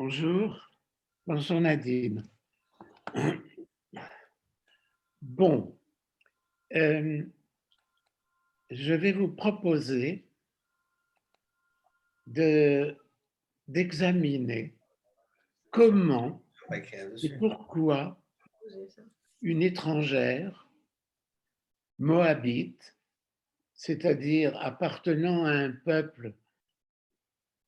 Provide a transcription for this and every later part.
Bonjour, bonjour Nadine. Bon, je vais vous proposer d'examiner comment et pourquoi une étrangère moabite, c'est-à-dire appartenant à un peuple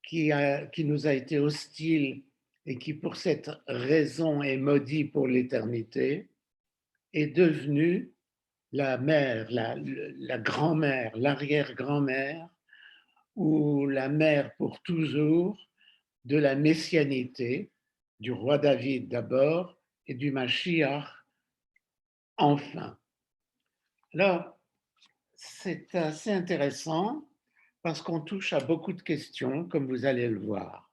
qui nous a été hostile et qui pour cette raison est maudit pour l'éternité, est devenue la mère, la grand-mère, l'arrière-grand-mère ou la mère pour toujours de la messianité, du roi David d'abord et du Mashiach enfin. Alors, c'est assez intéressant parce qu'on touche à beaucoup de questions, comme vous allez le voir.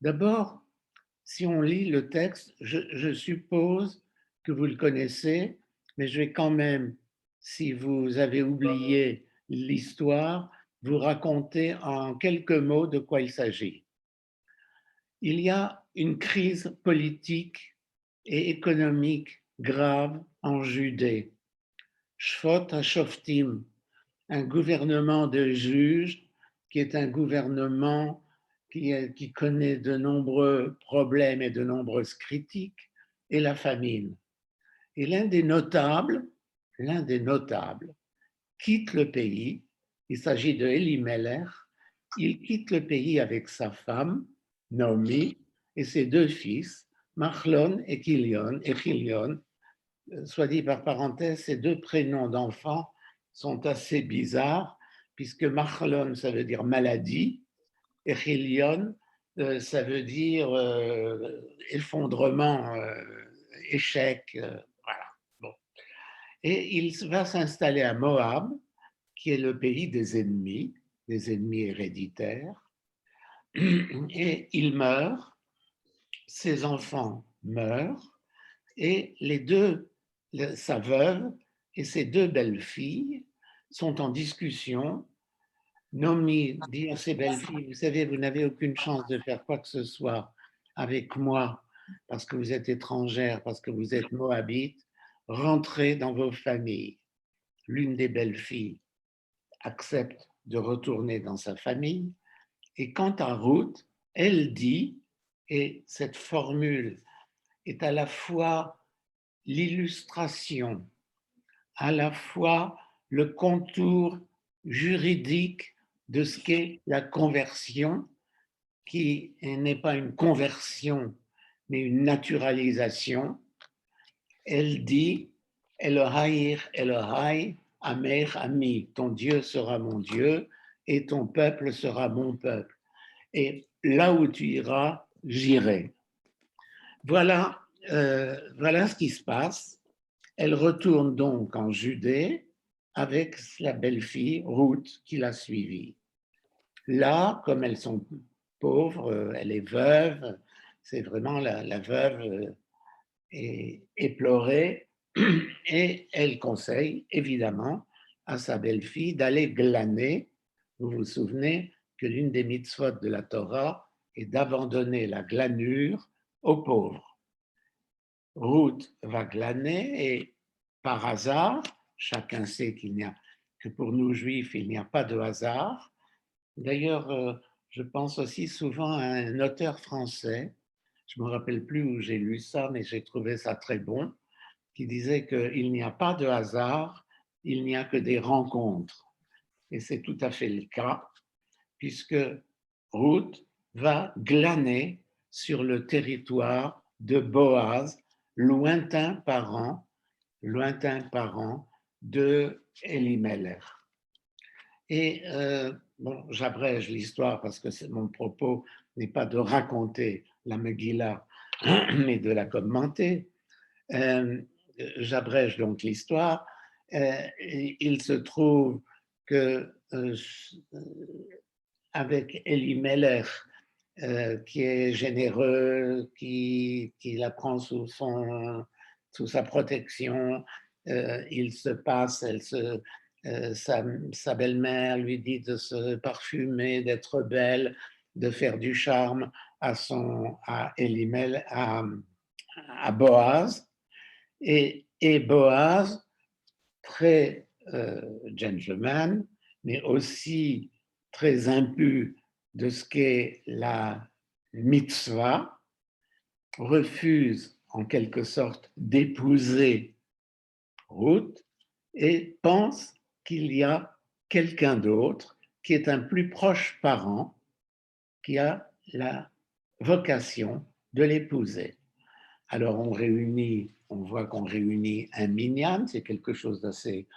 D'abord, si on lit le texte, je suppose que vous le connaissez, mais je vais quand même, si vous avez oublié l'histoire, vous raconter en quelques mots de quoi il s'agit. Il y a une crise politique et économique grave en Judée. Shfot HaShoftim, un gouvernement de juges qui est un gouvernement qui connaît de nombreux problèmes et de nombreuses critiques, et la famine. Et l'un des notables quitte le pays. Il s'agit de Elimelech. Il quitte le pays avec sa femme, Naomi, et ses deux fils, Machlon et Chilion. Soit dit par parenthèse, ces deux prénoms d'enfants sont assez bizarres, puisque Machlon, ça veut dire maladie, et Chilion, ça veut dire effondrement, échec. Voilà. Bon. Et il va s'installer à Moab, qui est le pays des ennemis héréditaires, et il meurt, ses enfants meurent, et sa veuve et ses deux belles-filles sont en discussion. Naomi dit à ses belles-filles, vous savez, vous n'avez aucune chance de faire quoi que ce soit avec moi parce que vous êtes étrangères, parce que vous êtes moabites, rentrez dans vos familles. L'une des belles-filles accepte de retourner dans sa famille. Et quant à Ruth, elle dit, et cette formule est à la fois l'illustration, à la fois le contour juridique de ce qu'est la conversion, qui n'est pas une conversion, mais une naturalisation. Elle dit, Elohai, Elohai, Amer, Ami, ton Dieu sera mon Dieu et ton peuple sera mon peuple. Et là où tu iras, j'irai. Voilà, voilà ce qui se passe. Elle retourne donc en Judée avec la belle-fille Ruth qui l'a suivie. Là, comme elles sont pauvres, elle est veuve, c'est vraiment la veuve éplorée, et elle conseille évidemment à sa belle-fille d'aller glaner. Vous vous souvenez que l'une des mitzvot de la Torah est d'abandonner la glanure aux pauvres. Ruth va glaner et par hasard, chacun sait que pour nous juifs, il n'y a pas de hasard. D'ailleurs, je pense aussi souvent à un auteur français, je ne me rappelle plus où j'ai lu ça, mais j'ai trouvé ça très bon, qui disait qu'il n'y a pas de hasard, il n'y a que des rencontres. Et c'est tout à fait le cas, puisque Ruth va glaner sur le territoire de Boaz, lointain parent de Elimelech. Et bon, j'abrège l'histoire parce que mon propos n'est pas de raconter la Megillah, mais de la commenter. J'abrège donc l'histoire. Il se trouve que avec Elimelech, qui est généreux, qui la prend sous sa protection, il se passe, sa belle-mère lui dit de se parfumer, d'être belle, de faire du charme à Elimel, à Boaz, et Boaz, très gentleman, mais aussi très imbu de ce qu'est la mitzvah, refuse en quelque sorte d'épouser Ruth et pense qu'il y a quelqu'un d'autre qui est un plus proche parent qui a la vocation de l'épouser. Alors on voit qu'on réunit un minyan, c'est quelque chose d'assez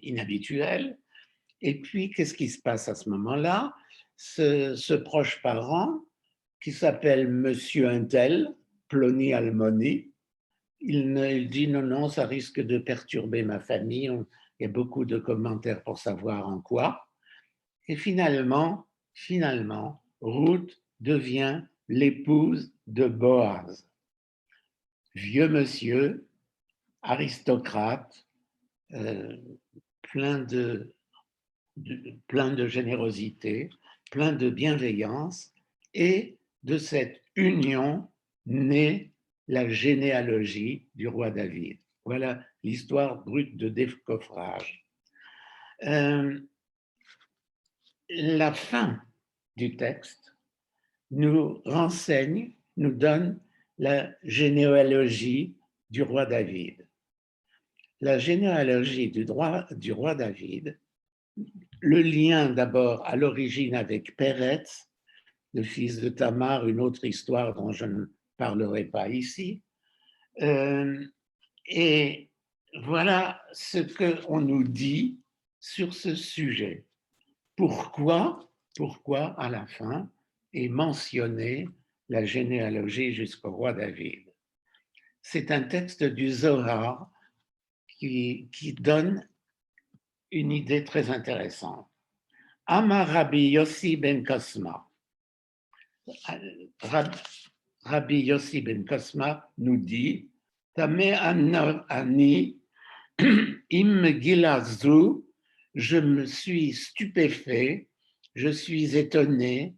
inhabituel. Et puis, qu'est-ce qui se passe à ce moment-là? Ce proche parent, qui s'appelle Monsieur Untel, Plony Almoni, il dit non, non, ça risque de perturber ma famille. Il y a beaucoup de commentaires pour savoir en quoi. Et finalement, Ruth devient l'épouse de Boaz. Vieux monsieur, aristocrate, plein de générosité, plein de bienveillance, et de cette union naît la généalogie du roi David. Voilà l'histoire brute de décoffrage. La fin du texte nous renseigne, nous donne la généalogie du roi David. La généalogie du roi David, le lien d'abord à l'origine avec Péretz, le fils de Tamar, une autre histoire dont je ne parlerai pas ici. Et voilà ce qu'on nous dit sur ce sujet. Pourquoi à la fin est mentionnée la généalogie jusqu'au roi David? C'est un texte du Zohar qui donne une idée très intéressante. Amar Rabbi Yossi ben Kosma. Rabbi Yossi ben Kosma nous dit Tameh ani im gilazu, je me suis stupéfait, je suis étonné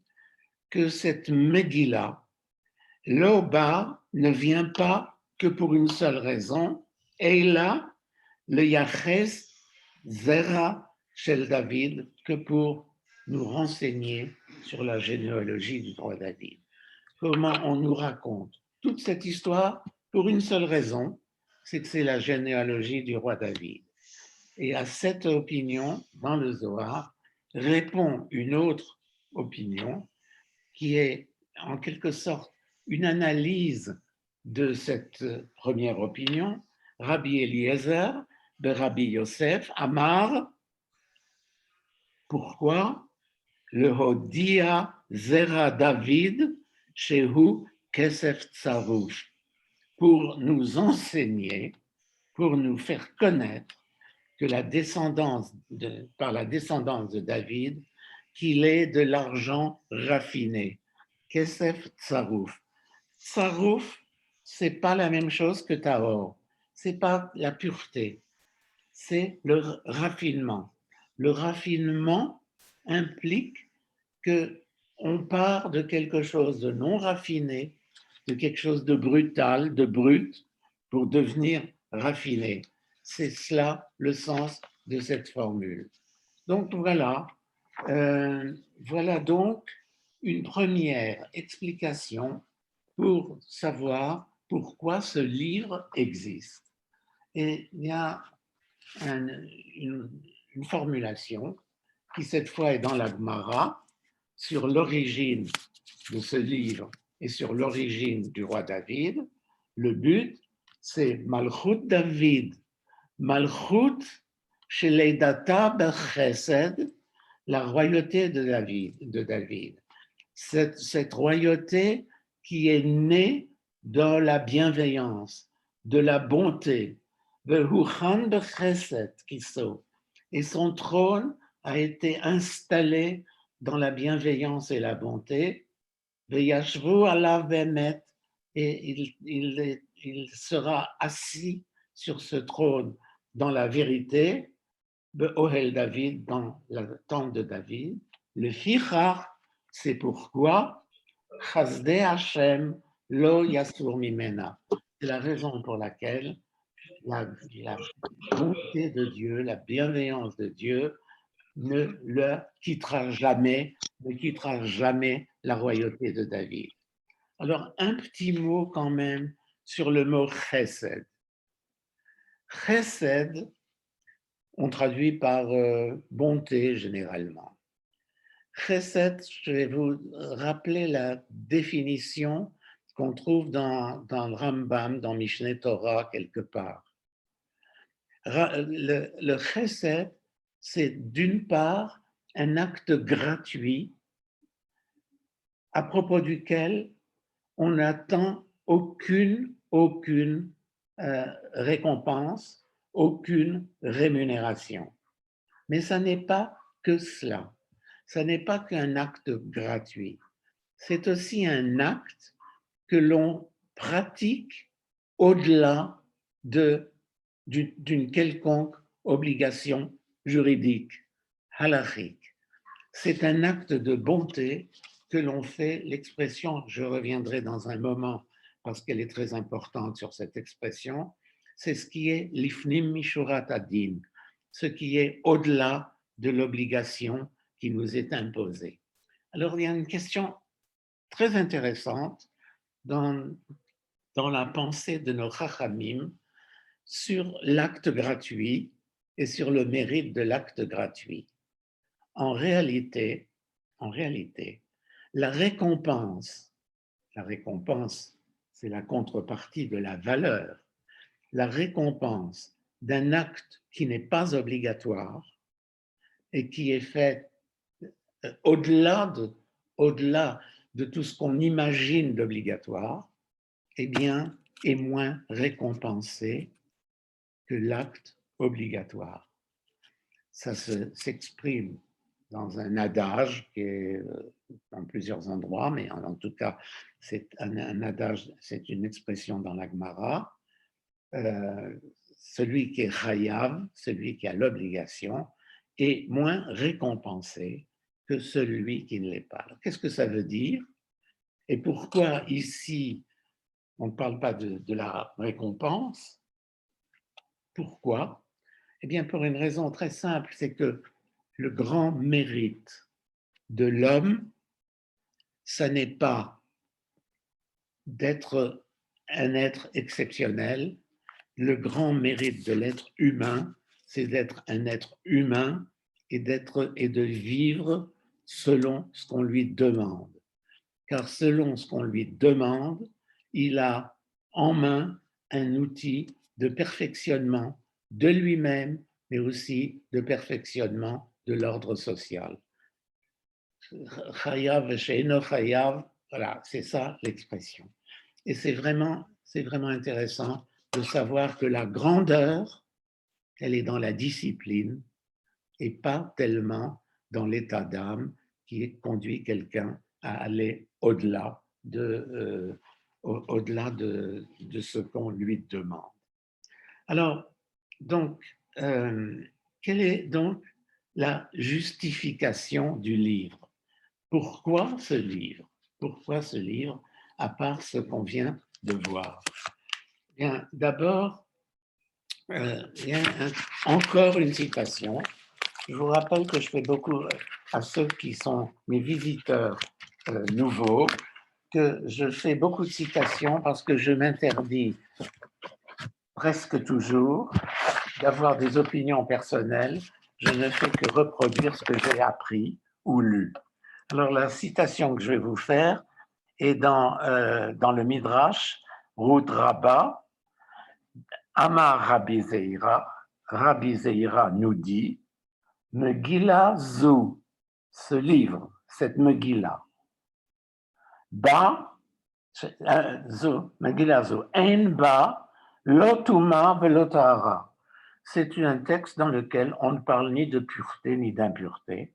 que cette Megillah, l'Oba, ne vient pas que pour une seule raison, et là, le Yaches Zera Shel David, que pour nous renseigner sur la généalogie du roi David. Comment on nous raconte toute cette histoire pour une seule raison, c'est que c'est la généalogie du roi David. Et à cette opinion, dans le Zohar, répond une autre opinion qui est en quelque sorte une analyse de cette première opinion. Rabbi Eliezer de Rabbi Yosef Amar, pourquoi le Hodia Zera David Shehu Kesef Tsarouf, pour nous enseigner, pour nous faire connaître que par la descendance de David, qu'il est de l'argent raffiné. Kesef Tsarouf. Tsarouf, c'est pas la même chose que Tahor. C'est pas la pureté, c'est le raffinement. Le raffinement implique que on part de quelque chose de non raffiné, de quelque chose de brutal, de brut, pour devenir raffiné. C'est cela le sens de cette formule. Donc voilà, voilà donc une première explication pour savoir pourquoi ce livre existe. Et il y a une formulation qui cette fois est dans la Gemara sur l'origine de ce livre et sur l'origine du roi David. Le but, c'est Malchut David, Malchut Sheleidata Bechesed, la royauté de David. Cette royauté qui est née dans la bienveillance, de la bonté, Vehuchan Bechesed Kiso, et son trône a été installé dans la bienveillance et la bonté, Veyashvu alav bemet, et il sera assis sur ce trône dans la vérité, Ohel David, dans la tente de David. Le Fichar, c'est pourquoi Chasdei Hashem lo yasur mimena. C'est la raison pour laquelle la bonté de Dieu, la bienveillance de Dieu ne le quittera jamais, ne quittera jamais la royauté de David. Alors, un petit mot quand même sur le mot chesed. Chesed, on traduit par bonté généralement. Chesed, je vais vous rappeler la définition qu'on trouve dans le Rambam, dans Mishneh Torah, quelque part. Le chesed, c'est d'une part un acte gratuit à propos duquel on n'attend aucune récompense, aucune rémunération. Mais ça n'est pas que cela. Ça n'est pas qu'un acte gratuit. C'est aussi un acte que l'on pratique au-delà d'une quelconque obligation juridique, halachique. C'est un acte de bonté que l'on fait. L'expression, je reviendrai dans un moment parce qu'elle est très importante sur cette expression, c'est ce qui est l'ifnim mishurat adin, ce qui est au-delà de l'obligation qui nous est imposée. Alors, il y a une question très intéressante dans la pensée de nos chachamim sur l'acte gratuit et sur le mérite de l'acte gratuit. En réalité, la récompense, c'est la contrepartie de la valeur. La récompense d'un acte qui n'est pas obligatoire et qui est fait au-delà de tout ce qu'on imagine d'obligatoire, eh bien, est moins récompensé que l'acte obligatoire. Ça s'exprime dans un adage qui est dans plusieurs endroits, mais en tout cas, c'est un adage, c'est une expression dans la Gemara. Celui qui est chayav, celui qui a l'obligation, est moins récompensé que celui qui ne l'est pas. Qu'est-ce que ça veut dire? Et pourquoi ici, on ne parle pas de la récompense? Pourquoi? Eh bien, pour une raison très simple, c'est que le grand mérite de l'homme, ça n'est pas d'être un être exceptionnel. Le grand mérite de l'être humain, c'est d'être un être humain et de vivre selon ce qu'on lui demande. Car selon ce qu'on lui demande, il a en main un outil de perfectionnement de lui-même, mais aussi de perfectionnement de l'ordre social. Chayav she'eno chayav, voilà, c'est ça l'expression. Et c'est vraiment intéressant de savoir que la grandeur, elle est dans la discipline et pas tellement dans l'état d'âme qui conduit quelqu'un à aller au-delà de ce qu'on lui demande. Alors, donc, quelle est donc la justification du livre? Pourquoi ce livre? Pourquoi ce livre, à part ce qu'on vient de voir? Bien, d'abord, il y a encore une citation. Je vous rappelle que je fais beaucoup à ceux qui sont mes visiteurs nouveaux, que je fais beaucoup de citations parce que je m'interdis presque toujours d'avoir des opinions personnelles. Je ne fais que reproduire ce que j'ai appris ou lu. Alors, la citation que je vais vous faire est dans le Midrash, Ruth Rabbah, Amar Rabbi Zeira nous dit, Megillah Zou, ce livre, cette Megillah, Ba, Megillah Zou, Ein Ba, Lotuma Velotahara. C'est un texte dans lequel on ne parle ni de pureté ni d'impureté,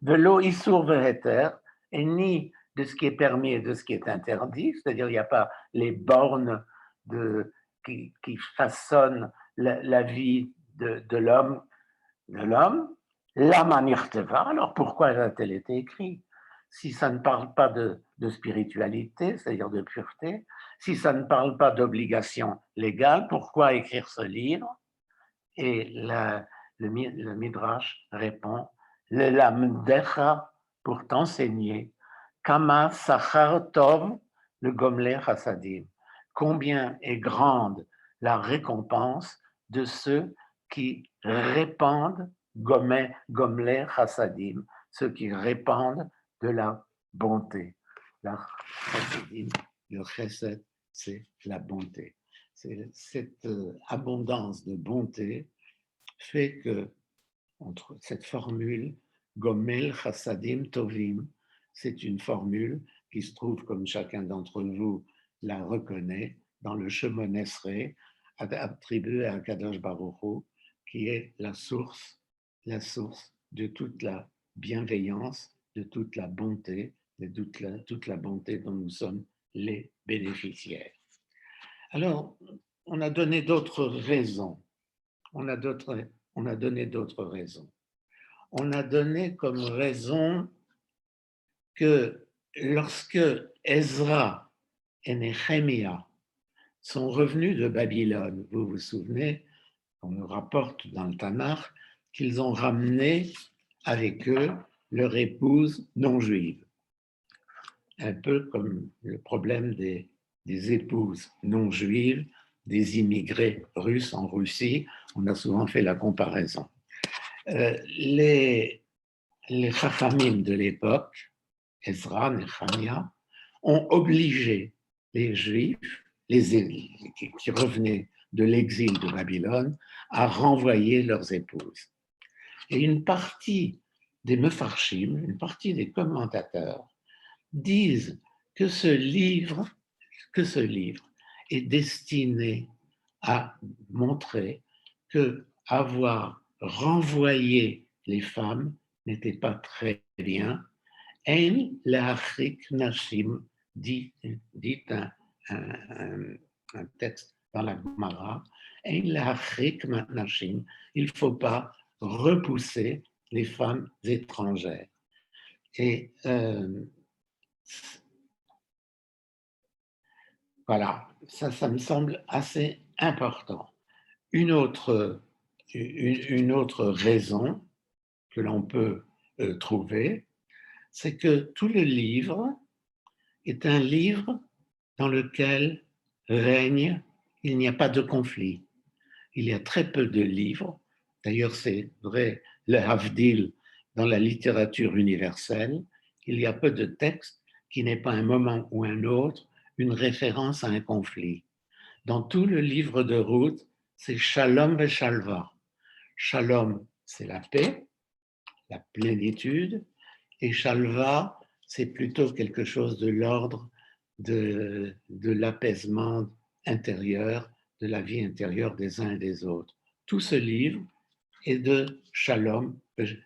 Velo Isur Veheter, et ni de ce qui est permis et de ce qui est interdit, c'est-à-dire il n'y a pas les bornes qui façonnent la vie de l'homme. Lama Nirteva, alors pourquoi a-t-elle été écrite? si ça ne parle pas de spiritualité, c'est-à-dire de pureté, si ça ne parle pas d'obligation légale, pourquoi écrire ce livre? Et le Midrash répond, le lamdecha, pour t'enseigner, kama sachar tov, le gomler hasadim, combien est grande la récompense de ceux qui répandent gomler hasadim, ceux qui répandent de la bonté. La chassidim, le chesed, c'est la bonté. Cette abondance de bonté fait que, entre cette formule, Gomel Chassadim Tovim, c'est une formule qui se trouve, comme chacun d'entre vous la reconnaît, dans le Shemon Esrei, attribué à Kadosh Baruch Hu, qui est la source de toute la bienveillance, de toute la bonté, de toute la bonté dont nous sommes les bénéficiaires. Alors, on a donné d'autres raisons. On a donné d'autres raisons. On a donné comme raison que lorsque Ezra et Néhémia sont revenus de Babylone, vous vous souvenez, on nous rapporte dans le Tanakh qu'ils ont ramené avec eux leur épouse non juive. Un peu comme le problème des épouses non juives, des immigrés russes en Russie, on a souvent fait la comparaison. Les Chachamim de l'époque, Ezra, Nehemia, ont obligé les Juifs qui revenaient de l'exil de Babylone à renvoyer leurs épouses. Et une partie des Mefarshim, une partie des commentateurs, disent que ce livre est destiné à montrer que avoir renvoyé les femmes n'était pas très bien. Ein leachrik nashim, dit un texte dans la Gemara, Ein leachrik nashim, il ne faut pas repousser les femmes étrangères. Et voilà, ça me semble assez important. Une autre raison que l'on peut trouver, c'est que tout le livre est un livre dans lequel règne, il n'y a pas de conflit. Il y a très peu de livres, d'ailleurs c'est vrai, le Havdil dans la littérature universelle, il y a peu de textes qui n'aient pas un moment ou un autre une référence à un conflit. Dans tout le livre de Ruth, c'est Shalom et Shalva. Shalom, c'est la paix, la plénitude, et Shalva, c'est plutôt quelque chose de l'ordre de l'apaisement intérieur, de la vie intérieure des uns et des autres. Tout ce livre est de Shalom,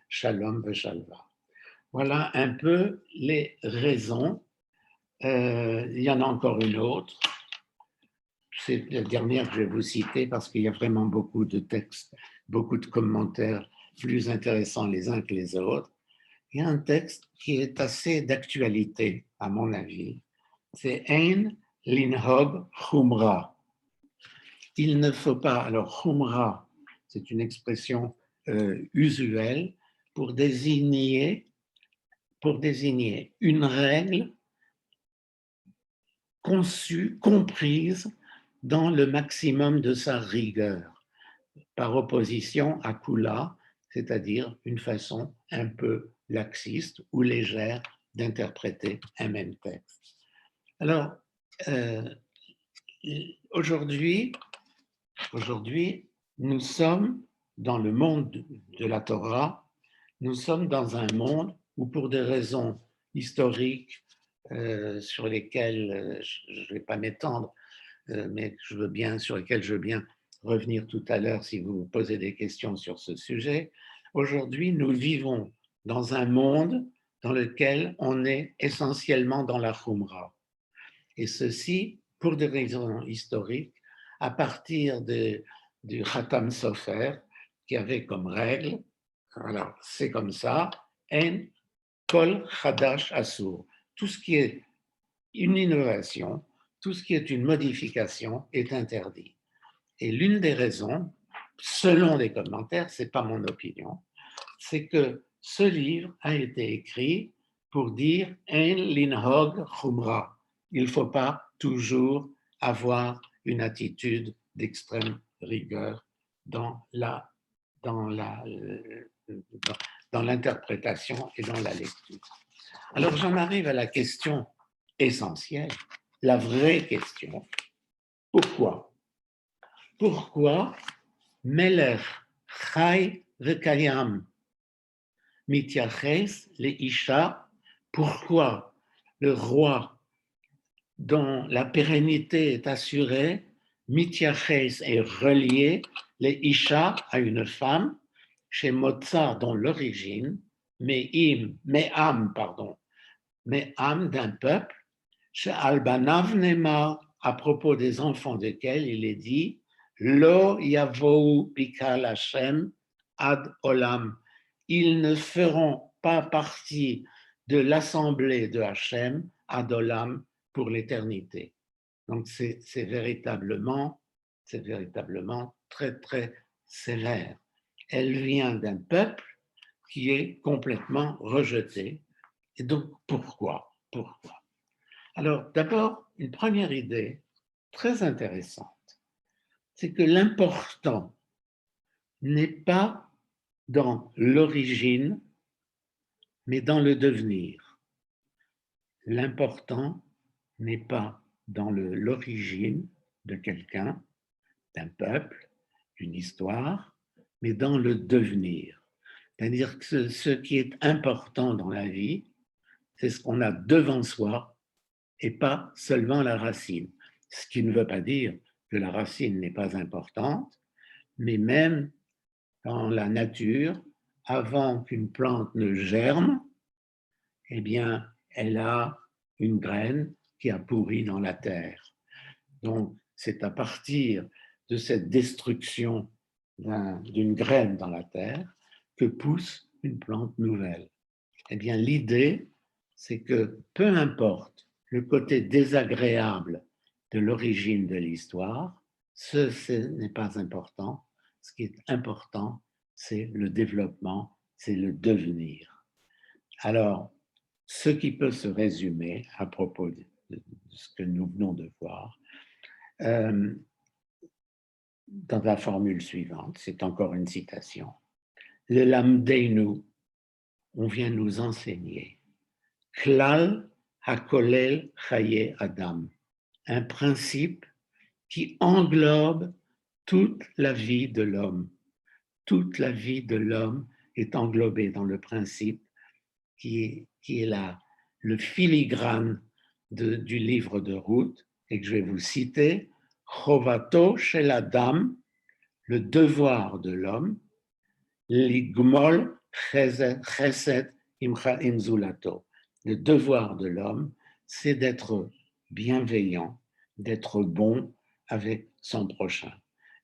Shalom et Shalva. Voilà un peu les raisons. Il y en a encore une autre. C'est la dernière que je vais vous citer parce qu'il y a vraiment beaucoup de textes, beaucoup de commentaires plus intéressants les uns que les autres. Il y a un texte qui est assez d'actualité, à mon avis. C'est Ein Linhog Chumra. Il ne faut pas, alors Chumra, c'est une expression usuelle pour désigner une règle conçue, comprise dans le maximum de sa rigueur, par opposition à Kula, c'est-à-dire une façon un peu laxiste ou légère d'interpréter un même texte. Alors, aujourd'hui, nous sommes dans le monde de la Torah, nous sommes dans un monde où pour des raisons historiques sur lesquelles je ne vais pas m'étendre, mais sur lesquelles je veux bien revenir tout à l'heure si vous posez des questions sur ce sujet. Aujourd'hui, nous vivons dans un monde dans lequel on est essentiellement dans la Khumra. Et ceci, pour des raisons historiques, à partir du Khatam Sofer, qui avait comme règle, alors c'est comme ça, En Kol Chadash Asur. Tout ce qui est une innovation, tout ce qui est une modification est interdit. Et l'une des raisons, selon les commentaires, ce n'est pas mon opinion, c'est que ce livre a été écrit pour dire En linhog chumra. Il ne faut pas toujours avoir une attitude d'extrême rigueur dans l'interprétation et dans la lecture. Alors j'en arrive à la question essentielle, la vraie question. Pourquoi? Pourquoi Melech Chai Vekayam Mityaches le Isha? Pourquoi le roi dont la pérennité est assurée, Mityaches est relié, le Isha à une femme, chez Mozart dont l'origine, Me'am d'un peuple, chez Albanav Nemar, à propos des enfants desquels il est dit Lo yavou bikal Hashem ad olam. Ils ne feront pas partie de l'assemblée de Hashem ad olam pour l'éternité. Donc c'est véritablement très très sévère. Elle vient d'un peuple qui est complètement rejeté. Et donc pourquoi? Alors d'abord, une première idée très intéressante, c'est que l'important n'est pas dans l'origine, mais dans le devenir. L'important n'est pas dans l'origine de quelqu'un, d'un peuple, d'une histoire, mais dans le devenir. C'est-à-dire que ce qui est important dans la vie, c'est ce qu'on a devant soi et pas seulement la racine. Ce qui ne veut pas dire que la racine n'est pas importante, mais même dans la nature, avant qu'une plante ne germe, eh bien, elle a une graine qui a pourri dans la terre. Donc, c'est à partir de cette destruction d'une graine dans la terre que pousse une plante nouvelle. Eh bien, l'idée, c'est que peu importe le côté désagréable de l'origine de l'histoire, ce n'est pas important. Ce qui est important, c'est le développement, c'est le devenir. Alors, ce qui peut se résumer à propos de ce que nous venons de voir, dans la formule suivante, c'est encore une citation. Le lamdeinu, on vient nous enseigner, klal hakolel chaye adam, un principe qui englobe toute la vie de l'homme. Toute la vie de l'homme est englobée dans le principe qui est le filigrane du livre de Ruth, et que je vais vous citer, Chovato shel Adam, le devoir de l'homme, ligmol chesed im zulato. Le devoir de l'homme, c'est d'être bienveillant, d'être bon avec son prochain.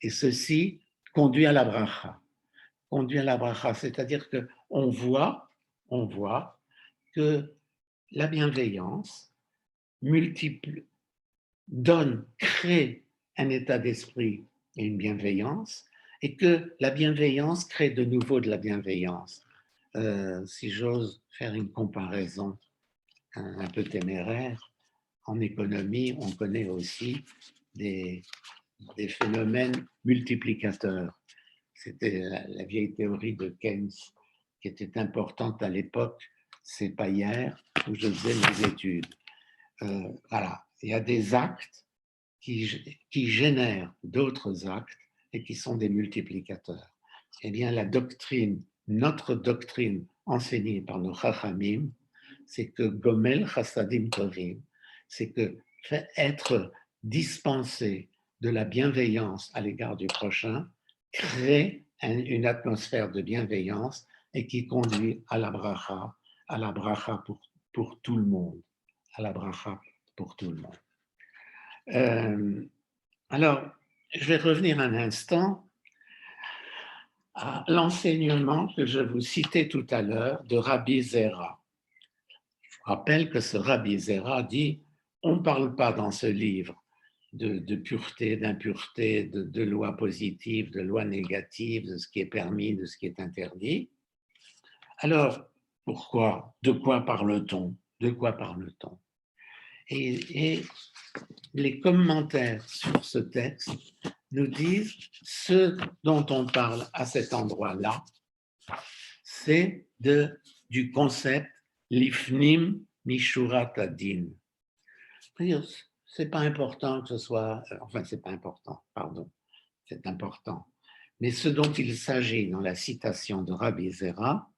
Et ceci conduit à la bracha. C'est-à-dire qu'on voit que la bienveillance crée un état d'esprit et une bienveillance, et que la bienveillance crée de nouveau de la bienveillance. Si j'ose faire une comparaison un peu téméraire, en économie, on connaît aussi des phénomènes multiplicateurs. C'était la vieille théorie de Keynes qui était importante à l'époque, c'est pas hier, où je faisais mes études. Voilà, il y a des actes qui génèrent d'autres actes et qui sont des multiplicateurs. Eh bien, notre doctrine enseignée par nos chachamim, c'est que gomel chassadim tovim, c'est que être dispensé de la bienveillance à l'égard du prochain crée une atmosphère de bienveillance et qui conduit à la bracha pour tout le monde, à la bracha pour tout le monde. Alors, je vais revenir un instant à l'enseignement que je vous citais tout à l'heure de Rabbi Zera. rappelle que ce Rabbi Zera dit, on ne parle pas dans ce livre de pureté, d'impureté, de loi positive, de loi négative, de ce qui est permis, de ce qui est interdit. Alors, pourquoi? De quoi parle-t-on? De quoi parle-t-on? Et les commentaires sur ce texte nous disent ce dont on parle à cet endroit-là, c'est du concept l'ifnim mishurat adin. C'est pas important que ce soit, enfin c'est pas important, pardon, c'est important. Mais ce dont il s'agit dans la citation de Rabbi Zera,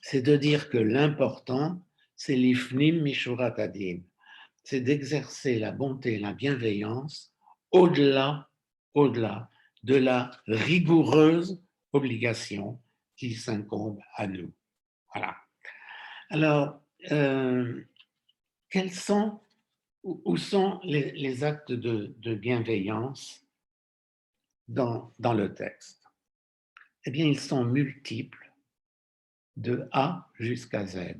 c'est de dire que l'important, c'est l'ifnim mishurat adin, c'est d'exercer la bonté et la bienveillance au-delà de la rigoureuse obligation qui s'incombe à nous. Voilà. Alors, où sont les actes de bienveillance dans le texte? Eh bien, ils sont multiples, de A jusqu'à Z.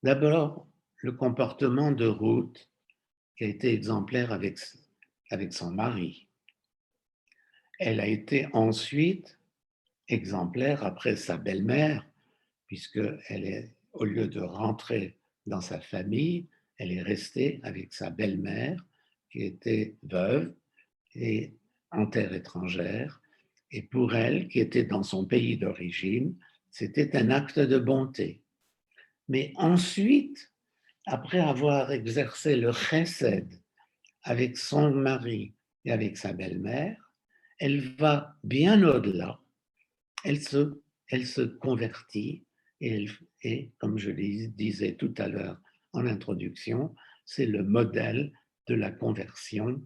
D'abord, le comportement de Ruth, qui a été exemplaire avec son mari. Elle a été ensuite exemplaire après sa belle-mère, puisqu'elle est, au lieu de rentrer dans sa famille, elle est restée avec sa belle-mère, qui était veuve et en terre étrangère. Et pour elle, qui était dans son pays d'origine, c'était un acte de bonté. Mais ensuite, après avoir exercé le chesed avec son mari et avec sa belle-mère, elle va bien au-delà. Elle se convertit et, comme je disais tout à l'heure en introduction, c'est le modèle de la conversion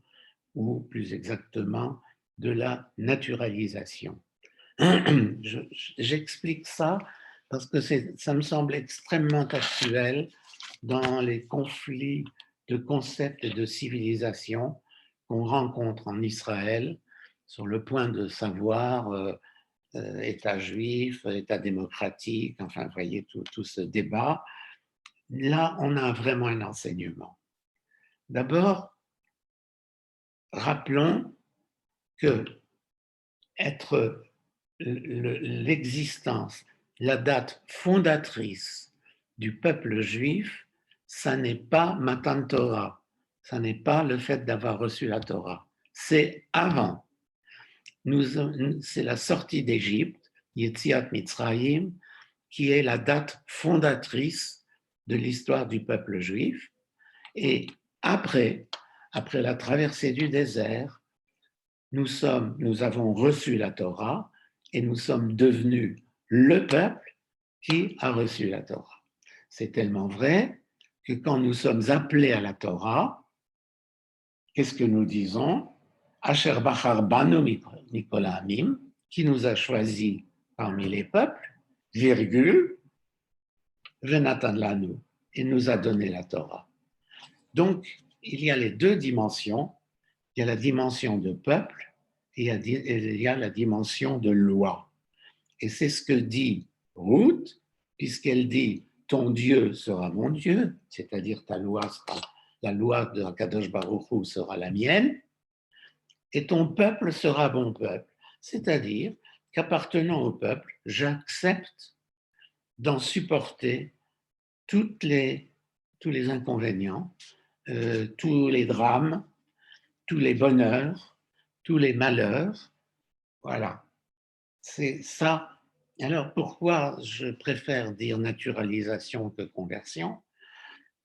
ou plus exactement de la naturalisation. J'explique ça parce que ça me semble extrêmement actuel dans les conflits de concepts et de civilisation qu'on rencontre en Israël sur le point de savoir État juif, État démocratique, enfin, vous voyez tout ce débat. Là, on a vraiment un enseignement. D'abord, rappelons que être l'existence, la date fondatrice du peuple juif, ça n'est pas Matan Torah, ça n'est pas le fait d'avoir reçu la Torah, c'est avant. C'est la sortie d'Égypte, Yetziat Mitzrayim, qui est la date fondatrice de l'histoire du peuple juif. Et après la traversée du désert, nous avons reçu la Torah et nous sommes devenus le peuple qui a reçu la Torah. C'est tellement vrai que quand nous sommes appelés à la Torah, qu'est-ce que nous disons? Asher Bachar Banu Mikol Ha'amim, qui nous a choisis parmi les peuples, virgule, Venatan Lanu, et nous a donné la Torah. Donc, il y a les deux dimensions. Il y a la dimension de peuple et il y a la dimension de loi. Et c'est ce que dit Ruth, puisqu'elle dit « ton Dieu sera mon Dieu », c'est-à-dire la loi de Kadosh Baruch Hu sera la mienne, et ton peuple sera mon peuple. C'est-à-dire qu'appartenant au peuple, j'accepte d'en supporter tous les inconvénients, tous les drames, tous les bonheurs, tous les malheurs. Voilà, c'est ça. Alors pourquoi je préfère dire naturalisation que conversion?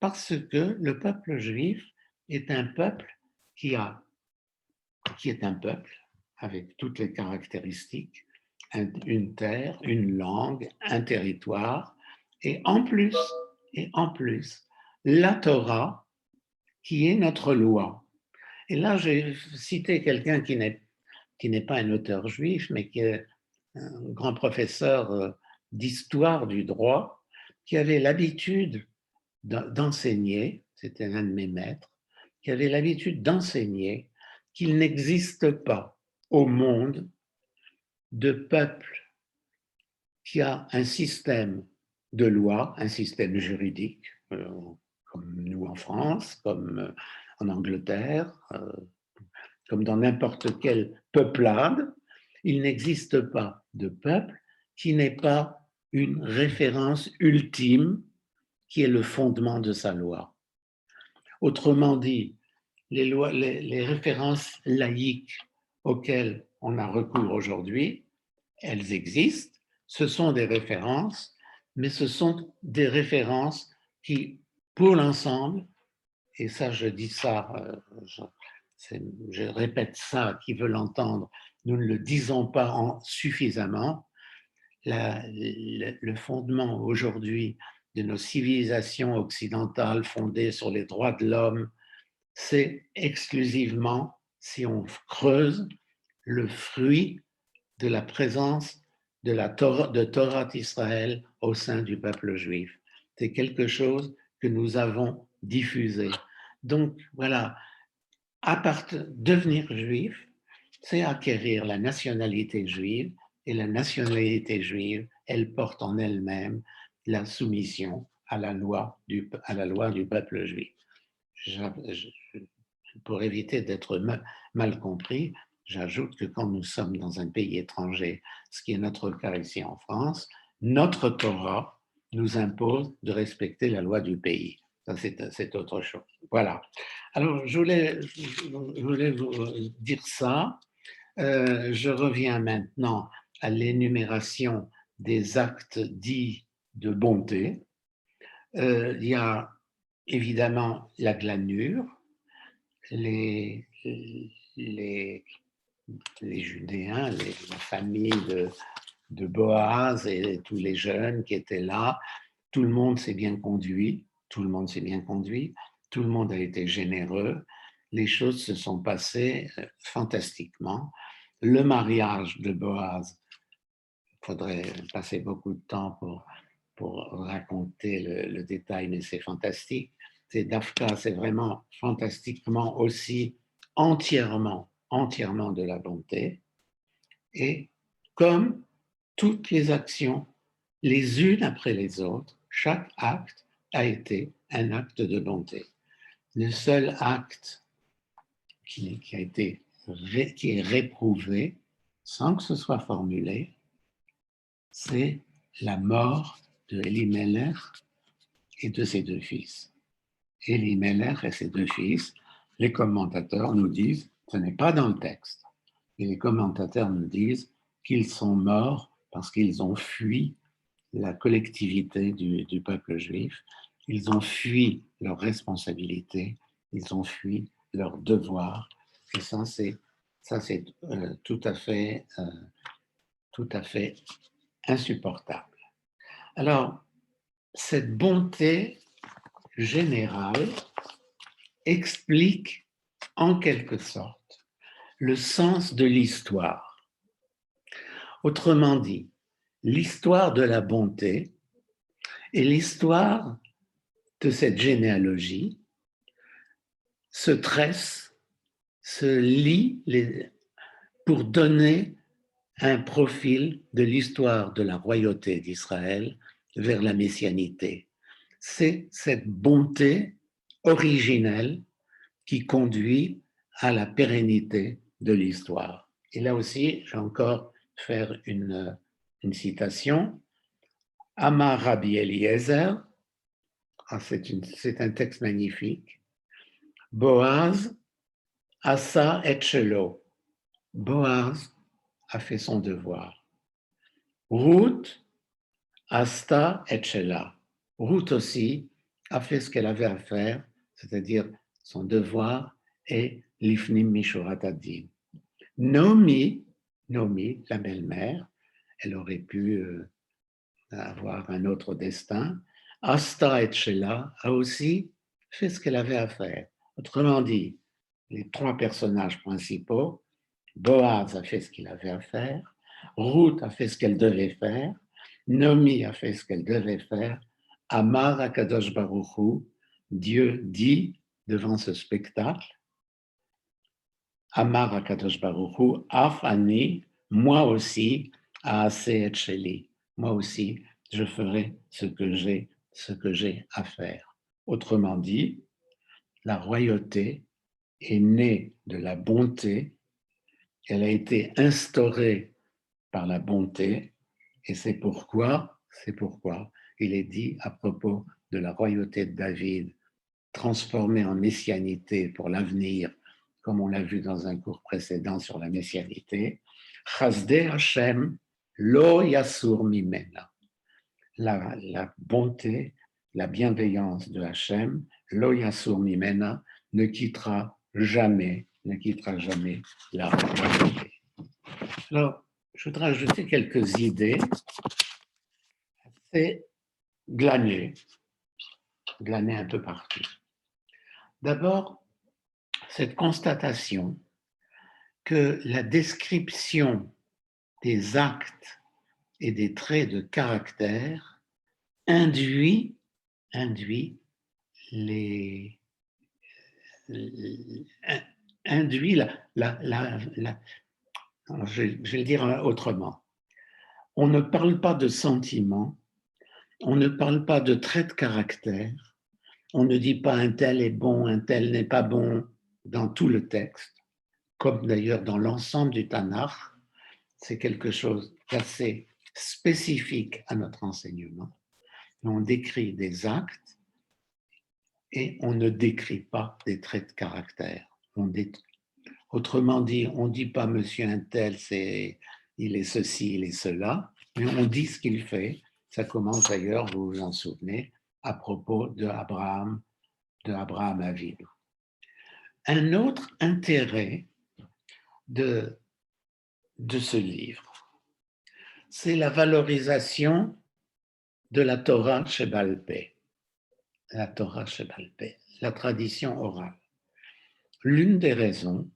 Parce que le peuple juif est un peuple qui est un peuple avec toutes les caractéristiques, une terre, une langue, un territoire, et en plus, la Torah qui est notre loi. Et là, j'ai cité quelqu'un qui n'est pas un auteur juif, mais qui est un grand professeur d'histoire du droit, qui avait l'habitude d'enseigner, c'était un de mes maîtres, qui avait l'habitude d'enseigner qu'il n'existe pas au monde de peuple qui a un système de loi, un système juridique, comme nous en France, comme en Angleterre, comme dans n'importe quelle peuplade. Il n'existe pas de peuple qui n'ait pas une référence ultime qui est le fondement de sa loi. Autrement dit, les références laïques auxquelles on a recours aujourd'hui, elles existent, ce sont des références, mais ce sont des références qui, pour l'ensemble, et ça je dis ça, je répète ça, qui veut l'entendre, nous ne le disons pas suffisamment, le fondement aujourd'hui de nos civilisations occidentales fondées sur les droits de l'homme, c'est exclusivement, si on creuse, le fruit de la présence de Torah d'Israël au sein du peuple juif. C'est quelque chose que nous avons diffusé. Donc voilà, devenir juif, c'est acquérir la nationalité juive, et la nationalité juive, elle porte en elle-même la soumission à la loi du peuple juif. Pour éviter d'être mal compris, j'ajoute que quand nous sommes dans un pays étranger, ce qui est notre cas ici en France, notre Torah nous impose de respecter la loi du pays. Ça, c'est autre chose. Voilà. Alors, je voulais vous dire ça. Je reviens maintenant à l'énumération des actes dits de bonté. Il y a évidemment la glanure, les Judéens, la famille de Boaz et tous les jeunes qui étaient là, tout le monde s'est bien conduit, tout le monde s'est bien conduit, tout le monde a été généreux, les choses se sont passées fantastiquement. Le mariage de Boaz, il faudrait passer beaucoup de temps pour raconter le détail, mais c'est fantastique. C'est Dafka, c'est vraiment fantastiquement aussi entièrement de la bonté. Et comme toutes les actions, les unes après les autres, chaque acte a été un acte de bonté. Le seul acte qui est réprouvé, sans que ce soit formulé, c'est la mort de Elimelech et de ses deux fils. Elimelech et ses deux fils, les commentateurs nous disent, ce n'est pas dans le texte, et les commentateurs nous disent qu'ils sont morts parce qu'ils ont fui la collectivité du peuple juif, ils ont fui leurs responsabilités, ils ont fui leurs devoirs, et ça c'est tout à fait insupportable. Alors, cette bonté générale explique en quelque sorte le sens de l'histoire. Autrement dit, l'histoire de la bonté et l'histoire de cette généalogie se tressent, se lient pour donner un profil de l'histoire de la royauté d'Israël vers la messianité. C'est cette bonté originelle qui conduit à la pérennité de l'histoire. Et là aussi, je vais encore faire une citation. Amar Rabbi Eliezer, c'est un texte magnifique. Boaz asa et shelo. Boaz a fait son devoir. Ruth asta et shela. Ruth aussi a fait ce qu'elle avait à faire, c'est-à-dire son devoir et l'ifnim mishurat adin. Naomi, la belle-mère, elle aurait pu avoir un autre destin. Asta et Shela a aussi fait ce qu'elle avait à faire. Autrement dit, les trois personnages principaux, Boaz a fait ce qu'il avait à faire, Ruth a fait ce qu'elle devait faire, Naomi a fait ce qu'elle devait faire, Amar Akadosh Baruch Hu, Dieu dit devant ce spectacle, Amar Akadosh Baruch Hu, Af Ani, moi aussi, Aaseh et Sheli, moi aussi, je ferai ce que j'ai à faire. Autrement dit, la royauté est née de la bonté, elle a été instaurée par la bonté, et c'est pourquoi il est dit à propos de la royauté de David, transformée en messianité pour l'avenir, comme on l'a vu dans un cours précédent sur la messianité, Chasdei Hashem lo yasur mimena. La bonté, la bienveillance de Hachem, lo yasur mimena, ne quittera jamais la royauté. Alors, je voudrais ajouter quelques idées et glaner un peu partout. D'abord, cette constatation que la description des actes et des traits de caractère induit je vais le dire autrement. On ne parle pas de sentiments, on ne parle pas de traits de caractère, on ne dit pas un tel est bon, un tel n'est pas bon dans tout le texte, comme d'ailleurs dans l'ensemble du Tanakh, c'est quelque chose d'assez spécifique à notre enseignement. On décrit des actes et on ne décrit pas des traits de caractère. Autrement dit, on ne dit pas monsieur un tel, il est ceci, il est cela, mais on dit ce qu'il fait. Ça commence d'ailleurs, vous vous en souvenez, à propos de Abraham Avinu. Un autre intérêt de ce livre, c'est la valorisation de la Torah Sheba'al Peh, la tradition orale. L'une des raisons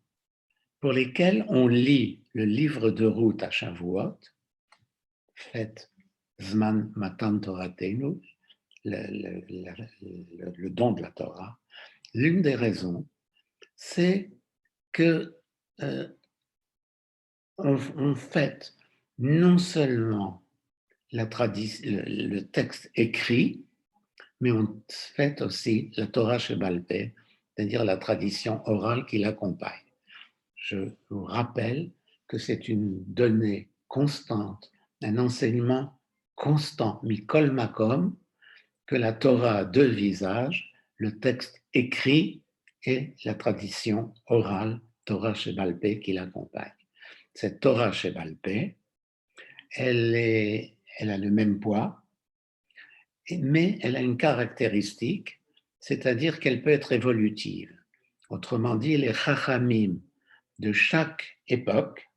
pour lesquelles on lit le livre de Ruth à Shavuot, fait Zman Matan Torateinu, le don de la Torah, l'une des raisons, c'est que on fête non seulement le texte écrit, mais on fête aussi la Torah Sheba'al Peh, c'est-à-dire la tradition orale qui l'accompagne. Je vous rappelle que c'est une donnée constante, un enseignement constant, mikol makom, que la Torah a deux visages, le texte écrit et la tradition orale, Torah Sheba'al Peh, qui l'accompagne. Cette Torah Sheba'al Peh, elle a le même poids, mais elle a une caractéristique, c'est-à-dire qu'elle peut être évolutive. Autrement dit, les chachamim de chaque époque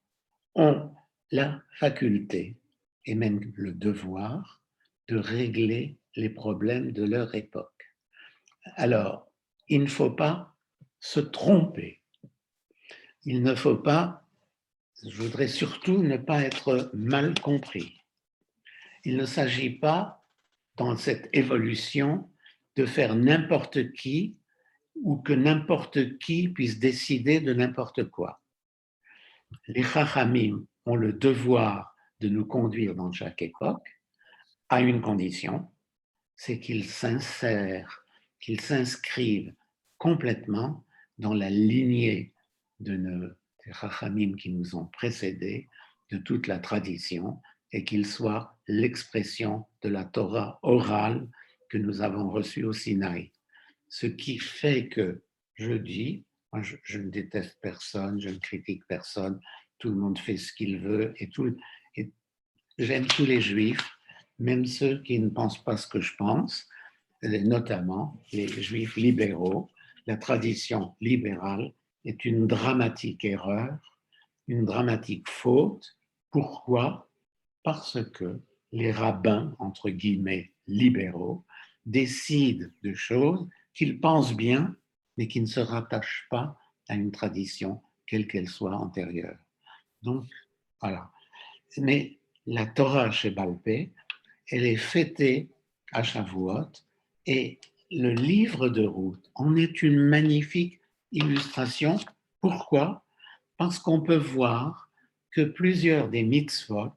ont la faculté et même le devoir de régler les problèmes de leur époque. Alors, il ne faut pas se tromper. Il ne faut pas, je voudrais surtout ne pas être mal compris. Il ne s'agit pas, dans cette évolution, de faire n'importe qui ou que n'importe qui puisse décider de n'importe quoi. Les chachamim ont le devoir de nous conduire dans chaque époque à une condition, c'est qu'ils s'inscrivent complètement dans la lignée des chachamim qui nous ont précédés, de toute la tradition, et qu'ils soient l'expression de la Torah orale que nous avons reçue au Sinaï. Ce qui fait que je dis, moi je ne déteste personne, je ne critique personne, tout le monde fait ce qu'il veut, et j'aime tous les juifs, même ceux qui ne pensent pas ce que je pense, notamment les juifs libéraux. La tradition libérale est une dramatique erreur, une dramatique faute. Pourquoi ? Parce que les rabbins, entre guillemets, libéraux, décident de choses qu'ils pensent bien, mais qui ne se rattachent pas à une tradition, quelle qu'elle soit antérieure. Donc, voilà. Mais la Torah Sheba'al Peh, elle est fêtée à Shavuot, et le livre de Ruth en est une magnifique illustration. Pourquoi ? Parce qu'on peut voir que plusieurs des mitzvot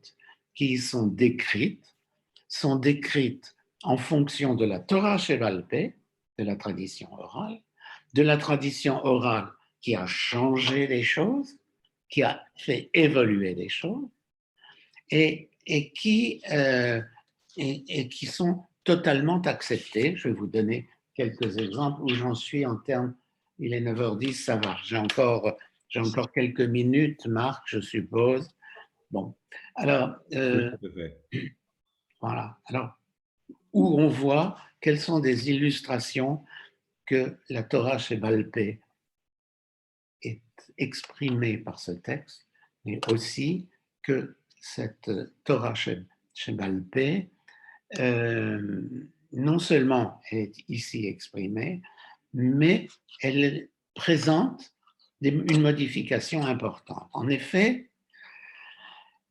qui y sont décrites sont décrites en fonction de la Torah Sheba'al Peh, de la tradition orale qui a changé les choses, qui a fait évoluer les choses, et qui sont totalement acceptées. Je vais vous donner quelques exemples où j'en suis en termes, il est 9h10, ça va, j'ai encore quelques minutes, Marc, je suppose. Bon, alors, Oui, tout à fait. voilà, alors, où on voit quelles sont des illustrations que la Torah Sheba'al Peh est exprimée par ce texte, mais aussi que cette Torah Sheba'al Peh non seulement est ici exprimée, mais elle présente une modification importante. En effet,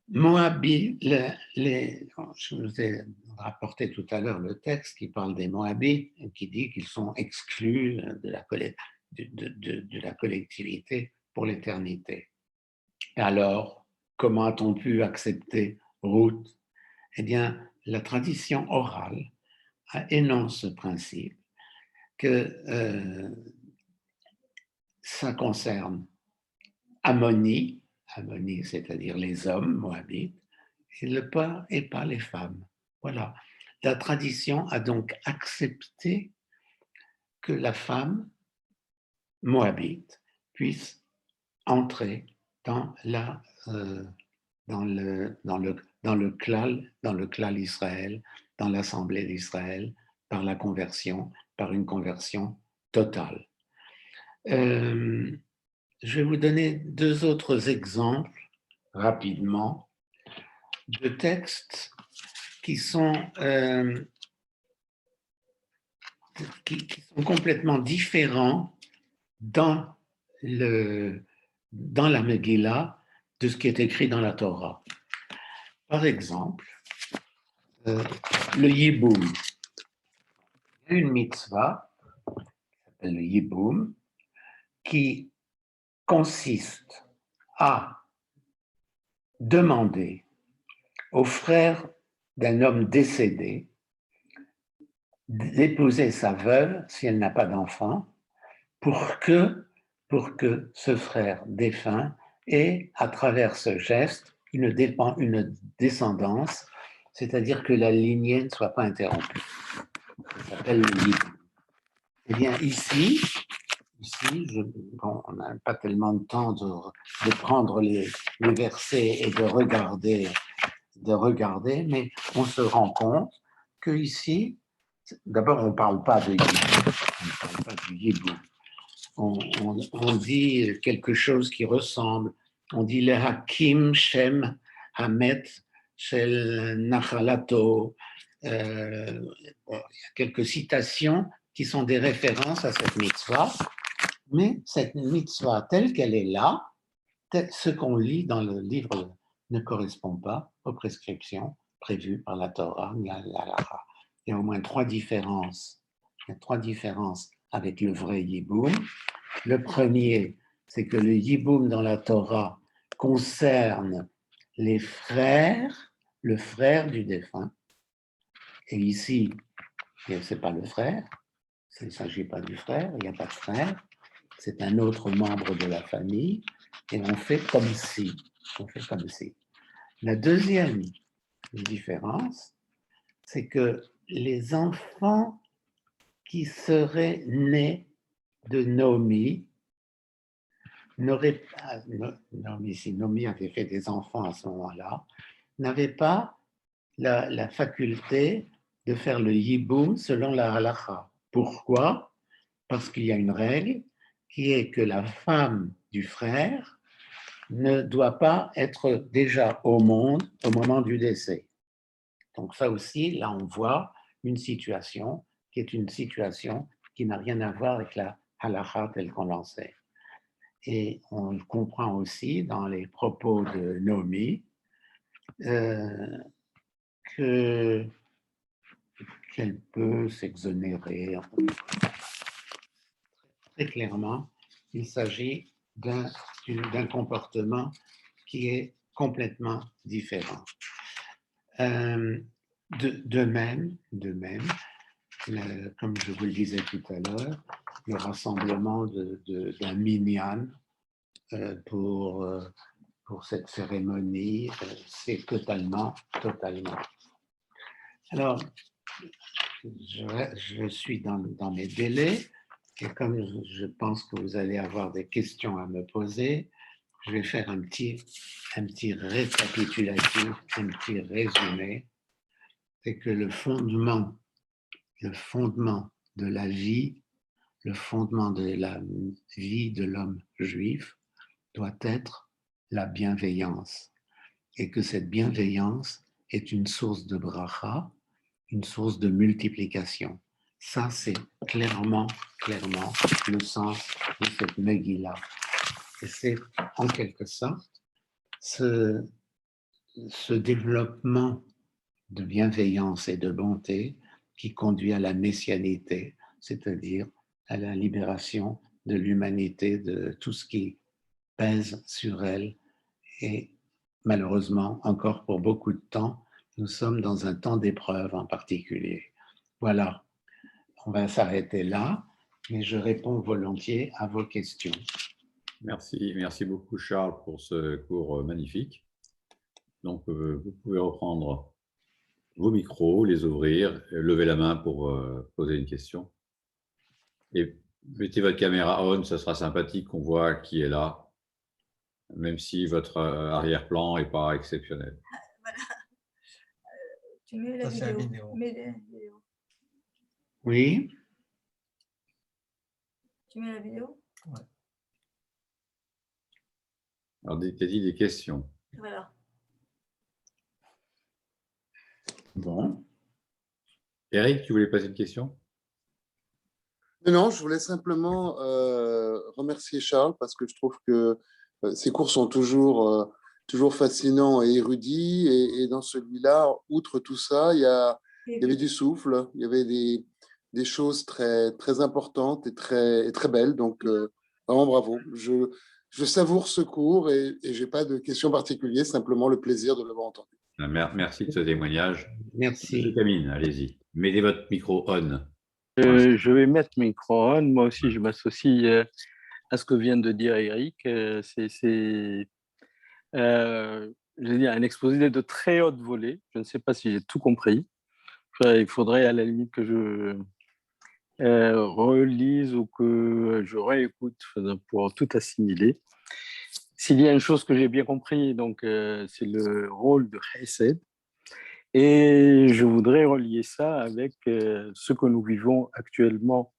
Moabit, je vous ai rapporté tout à l'heure le texte qui parle des Moabites et qui dit qu'ils sont exclus de la collectivité pour l'éternité. Alors, comment a-t-on pu accepter Ruth? Eh bien, la tradition orale énonce ce principe que ça concerne Ammonie, c'est-à-dire les hommes moabites, et pas les femmes. Voilà. La tradition a donc accepté que la femme moabite puisse entrer dans le klal Israël, dans l'assemblée d'Israël, par une conversion totale. Je vais vous donner deux autres exemples rapidement de textes qui sont complètement différents dans la Megillah de ce qui est écrit dans la Torah. Par exemple, le Yiboum. Il y a une mitzvah qui s'appelle le Yiboum qui consiste à demander au frère d'un homme décédé d'épouser sa veuve si elle n'a pas d'enfant pour que ce frère défunt ait, à travers ce geste, une descendance, c'est-à-dire que la lignée ne soit pas interrompue. Ça s'appelle le Yiboum. Eh bien, ici on n'a pas tellement de temps de prendre les versets et de regarder, mais on se rend compte que ici, d'abord, on ne parle pas de Yiboum. On dit quelque chose qui ressemble. On dit le Hakim Shem Hamet Shel Nachalato. Il y a quelques citations qui sont des références à cette mitzvah, mais cette mitzvah telle qu'elle est là, ce qu'on lit dans le livre ne correspond pas aux prescriptions prévues par la Torah ni à l'Halacha. Il y a au moins trois différences. Il y a trois différences avec le vrai Yiboum. Le premier, c'est que le Yiboum dans la Torah concerne les frères, le frère du défunt. Et ici, ce n'est pas le frère, il ne s'agit pas du frère, il n'y a pas de frère, c'est un autre membre de la famille, et on fait comme si. La deuxième différence, c'est que les enfants qui seraient nés de Noémie n'auraient pas, si Noémie avait fait des enfants à ce moment-là, n'avaient pas la faculté de faire le Yiboum selon la Halacha. Pourquoi? Parce qu'il y a une règle qui est que la femme du frère ne doit pas être déjà au monde au moment du décès. Donc ça aussi, là on voit une situation qui est une situation qui n'a rien à voir avec la halakha telle qu'on l'enseigne. Et on le comprend aussi dans les propos de Noémie qu'elle peut s'exonérer. Très clairement, il s'agit d'un comportement qui est complètement différent. De même, comme je vous le disais tout à l'heure, le rassemblement d'un minyan pour cette cérémonie, c'est totalement. Alors, je suis dans mes délais et comme je pense que vous allez avoir des questions à me poser, je vais faire un petit récapitulatif, un petit résumé. C'est que le fondement de la vie, le fondement de la vie de l'homme juif doit être la bienveillance et que cette bienveillance est une source de bracha, une source de multiplication. Ça, c'est clairement le sens de cette Megillah. Et c'est en quelque sorte ce développement de bienveillance et de bonté qui conduit à la messianité, c'est-à-dire à la libération de l'humanité, de tout ce qui pèse sur elle. Et malheureusement, encore pour beaucoup de temps, nous sommes dans un temps d'épreuve en particulier. Voilà, on va s'arrêter là, mais je réponds volontiers à vos questions. Merci beaucoup Charles pour ce cours magnifique. Donc, vous pouvez reprendre vos micros, les ouvrir, lever la main pour poser une question. Et mettez votre caméra on, ça sera sympathique qu'on voit qui est là, même si votre arrière-plan n'est pas exceptionnel. Voilà. Tu mets la vidéo. Mets la vidéo. Oui. Tu mets la vidéo? Ouais. Alors, t'as-t-il des questions? Voilà. Bon. Eric, tu voulais poser une question? Non, je voulais simplement remercier Charles parce que je trouve que ses cours sont toujours fascinants et érudits. Et dans celui-là, outre tout ça, il y avait du souffle, il y avait des choses très, très importantes et très belles. Donc, vraiment bravo. Je savoure ce cours et je n'ai pas de questions particulières, simplement le plaisir de l'avoir entendu. Merci de ce témoignage. Merci. Camille, allez-y. Mettez votre micro on. Je vais mettre micro on. Moi aussi, je m'associe à ce que vient de dire Eric. C'est je veux dire, un exposé de très haute volée. Je ne sais pas si j'ai tout compris. Il faudrait à la limite que je relise ou que je réécoute pour tout assimiler. S'il y a une chose que j'ai bien compris, donc c'est le rôle de Chesed. Et je voudrais relier ça avec ce que nous vivons actuellement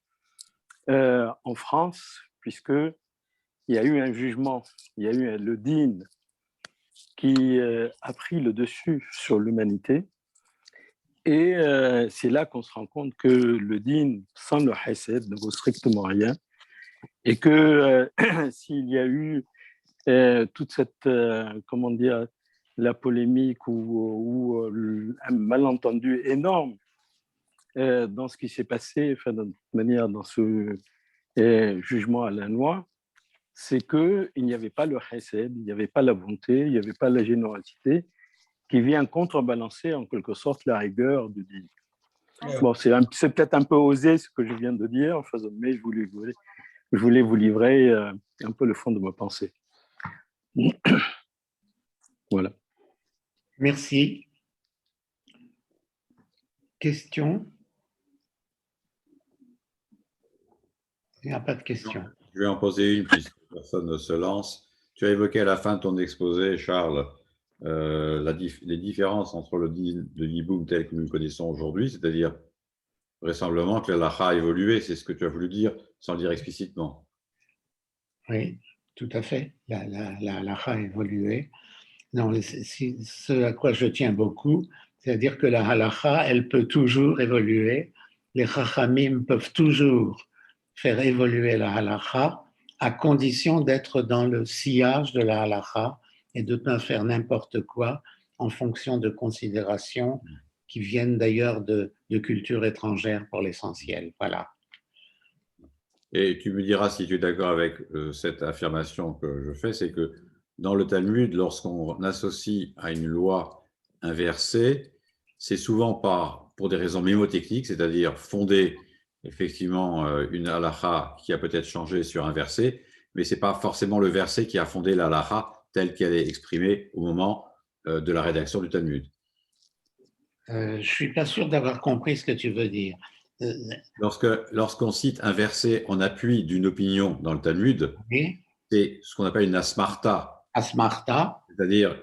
en France, puisqu'il y a eu un jugement, il y a eu le Din qui a pris le dessus sur l'humanité. Et c'est là qu'on se rend compte que le Din, sans le Hesed, ne vaut strictement rien. Et que s'il y a eu toute cette, comment dire, la polémique ou un malentendu énorme dans ce qui s'est passé, enfin, de toute manière, dans ce jugement à la noix, c'est qu'il n'y avait pas le Hesed, il n'y avait pas la bonté, il n'y avait pas la générosité qui vient contrebalancer en quelque sorte la rigueur du Din. Ouais. Bon, c'est peut-être un peu osé ce que je viens de dire, mais je voulais vous livrer un peu le fond de ma pensée. Voilà. Merci. Question? Il n'y a pas de question. Je vais en poser une puisque personne ne se lance. Tu as évoqué à la fin de ton exposé, Charles, les différences entre le Yiboum tel que nous le connaissons aujourd'hui, c'est-à-dire vraisemblablement que la halakha a évolué, c'est ce que tu as voulu dire sans le dire explicitement. Oui, tout à fait. La halakha a évolué. Non, ce à quoi je tiens beaucoup, c'est-à-dire que la halakha, elle peut toujours évoluer. Les chachamim peuvent toujours faire évoluer la halakha à condition d'être dans le sillage de la halakha et de ne pas faire n'importe quoi en fonction de considérations qui viennent d'ailleurs de cultures étrangères pour l'essentiel. Voilà. Et tu me diras si tu es d'accord avec cette affirmation que je fais, c'est que dans le Talmud, lorsqu'on associe à une loi un verset, c'est souvent pour des raisons mémotechniques, c'est-à-dire fonder effectivement une halakha qui a peut-être changé sur un verset, mais ce n'est pas forcément le verset qui a fondé la halakha telle qu'elle est exprimée au moment de la rédaction du Talmud. Je ne suis pas sûr d'avoir compris ce que tu veux dire. Lorsqu'on cite un verset en appui d'une opinion dans le Talmud, Oui. C'est ce qu'on appelle une asmarta. Asmarta. C'est-à-dire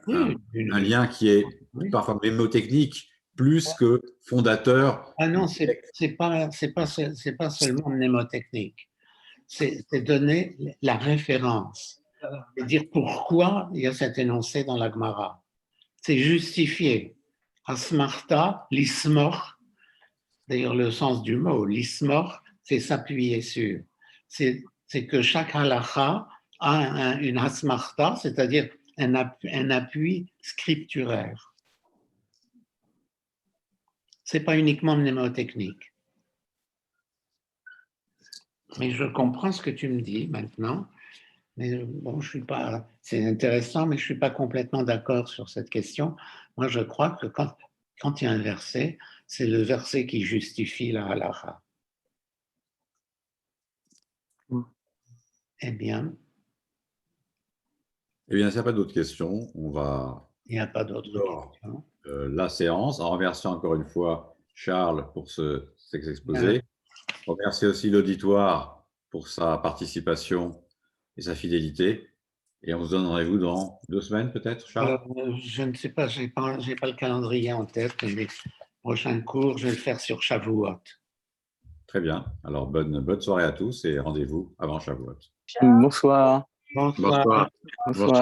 un lien qui est parfois mémotechnique plus que fondateur. Ah non, c'est pas seulement mnémotechnique. C'est donner la référence. C'est dire pourquoi il y a cet énoncé dans la Gemara. C'est justifié. Asmarta, l'ismor, d'ailleurs le sens du mot, l'ismor, c'est s'appuyer sur. C'est que chaque halakha a une asmarta, c'est-à-dire un appui scripturaire. Ce n'est pas uniquement mnémotechnique. Mais je comprends ce que tu me dis maintenant. Mais bon, je suis pas. C'est intéressant, mais je ne suis pas complètement d'accord sur cette question. Moi, je crois que quand il y a un verset, c'est le verset qui justifie la halakha. Eh bien. Eh bien, s'il n'y a pas d'autres questions, on va. Il n'y a pas d'autres questions. La séance, en remerciant encore une fois Charles pour cet exposé. Je remercie aussi l'auditoire pour sa participation et sa fidélité. Et on se donne rendez-vous dans 2 semaines peut-être, Charles? Je ne sais pas, je n'ai pas le calendrier en tête, mais les prochains cours, je vais le faire sur Shavuot. Très bien. Alors, bonne soirée à tous et rendez-vous avant Shavuot. Bonsoir. Bonsoir. Bonsoir.